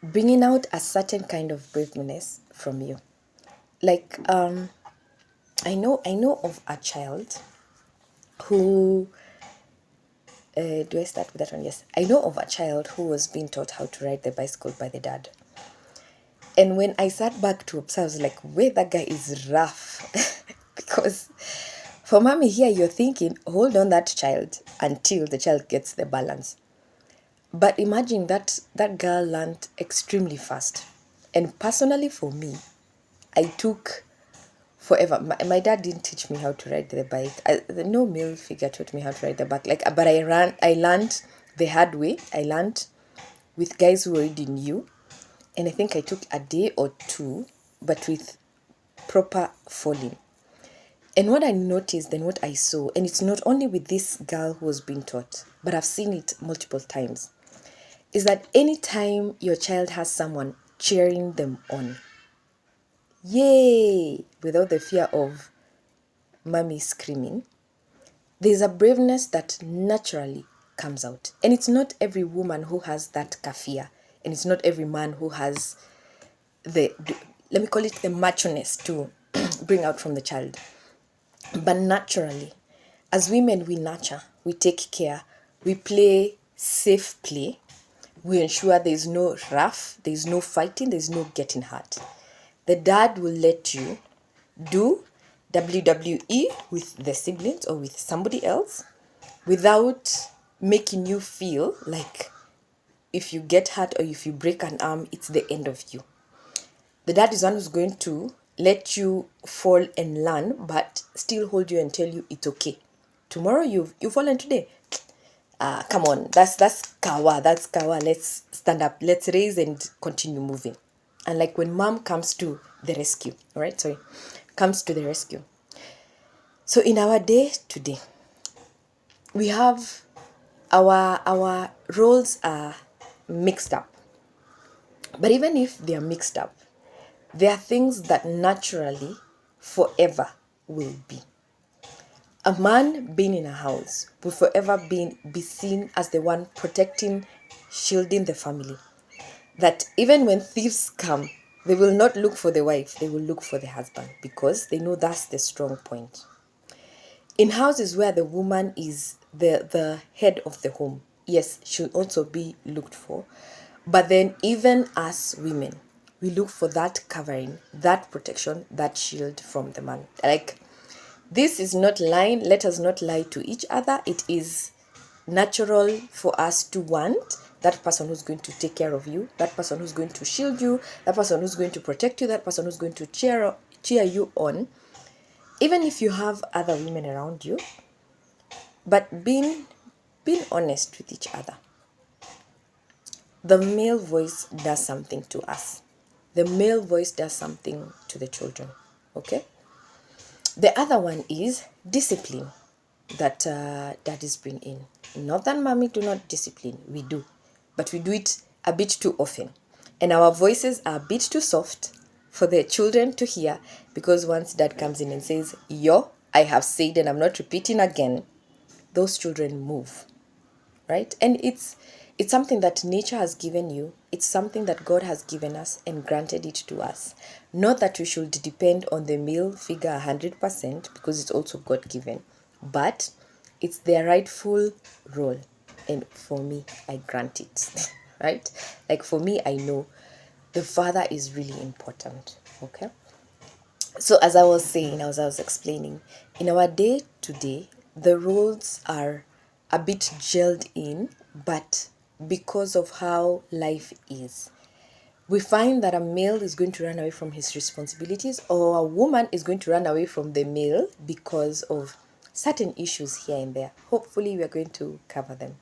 bringing out a certain kind of braveness from you. Like, I know of a child who, do I start with that one? Yes. I know of a child who was being taught how to ride the bicycle by the dad. And when I sat back to observe, I was like, wait, that guy is rough. Because for mommy here, you're thinking, hold on that child until the child gets the balance. But imagine that girl learned extremely fast. And personally for me, I took forever. My dad didn't teach me how to ride the bike. No male figure taught me how to ride the bike. But I learned the hard way. I learned with guys who already knew. And I think I took a day or two, but with proper falling. And what I noticed and what I saw, and it's not only with this girl who was being taught, but I've seen it multiple times, is that anytime your child has someone cheering them on, yay, without the fear of mommy screaming, there's a braveness that naturally comes out. And it's not every woman who has that kafia, and it's not every man who has let me call it the macho-ness to bring out from the child. But naturally, as women, we nurture, we take care, we play safe play, we ensure there's no rough, there's no fighting, there's no getting hurt. The dad will let you do WWE with the siblings or with somebody else without making you feel like if you get hurt or if you break an arm, it's the end of you. The dad is one who's going to let you fall and learn, but still hold you and tell you it's okay. Tomorrow you've fallen today. Come on, that's kawa. That's kawa. Let's stand up. Let's raise and continue moving. And like when mom comes to the rescue, all right? Sorry, comes to the rescue. So in our day today, we have our roles are mixed up. But even if they are mixed up, there are things that naturally forever will be. A man being in a house will forever be seen as the one protecting, shielding the family. That even when thieves come, they will not look for the wife, they will look for the husband because they know that's the strong point. In houses where the woman is the head of the home, yes, she'll also be looked for. But then even as women, we look for that covering, that protection, that shield from the man. Like, this is not lying. Let us not lie to each other. It is natural for us to want that person who's going to take care of you, that person who's going to shield you, that person who's going to protect you, that person who's going to cheer you on, even if you have other women around you. But being honest with each other. The male voice does something to us. The male voice does something to the children. Okay? The other one is discipline that daddies bring in. Not that mommy do not discipline. We do. But we do it a bit too often. And our voices are a bit too soft for the children to hear, because once dad comes in and says, yo, I have said and I'm not repeating again, those children move. Right? And it's something that nature has given you. It's something that God has given us and granted it to us. Not that we should depend on the male figure 100%, because it's also God given, but it's their rightful role. And for me, I grant it. Right? Like for me, I know the father is really important. Okay? So as I was saying, as I was explaining, in our day to day, the roles are a bit gelled in, but because of how life is, we find that a male is going to run away from his responsibilities, or a woman is going to run away from the male because of certain issues here and there. Hopefully, we are going to cover them.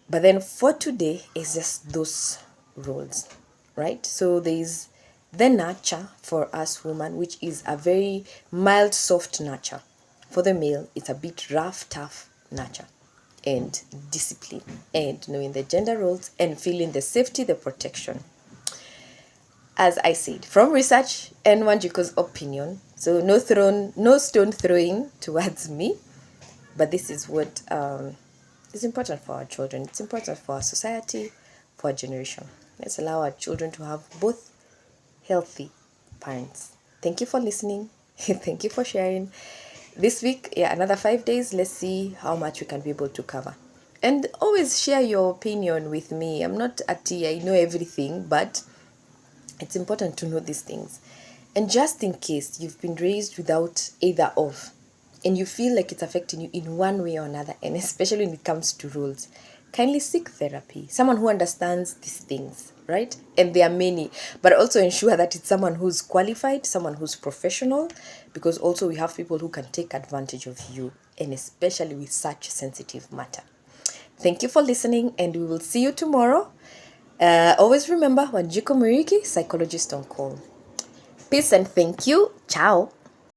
But then for today, it's just those roles, right? So there's the nurture for us women, which is a very mild, soft nurture. For the male, it's a bit rough, tough nurture and discipline and knowing the gender roles and feeling the safety, the protection. As I said, from research and Wanjiko's opinion, so no stone throwing towards me, but this is what is important for our children. It's important for our society, for our generation. Let's allow our children to have both healthy parents. Thank you for listening. Thank you for sharing. This week, another 5 days. Let's see how much we can be able to cover. And always share your opinion with me. I'm not a T, I know everything, but it's important to know these things. And just in case you've been raised without either of, and you feel like it's affecting you in one way or another, and especially when it comes to rules, kindly seek therapy. Someone who understands these things, right? And there are many, but also ensure that it's someone who's qualified, someone who's professional, because also we have people who can take advantage of you, and especially with such sensitive matter. Thank you for listening, and we will see you tomorrow. Always remember, Wanjiko Muriki, psychologist on call. Peace and thank you. Ciao.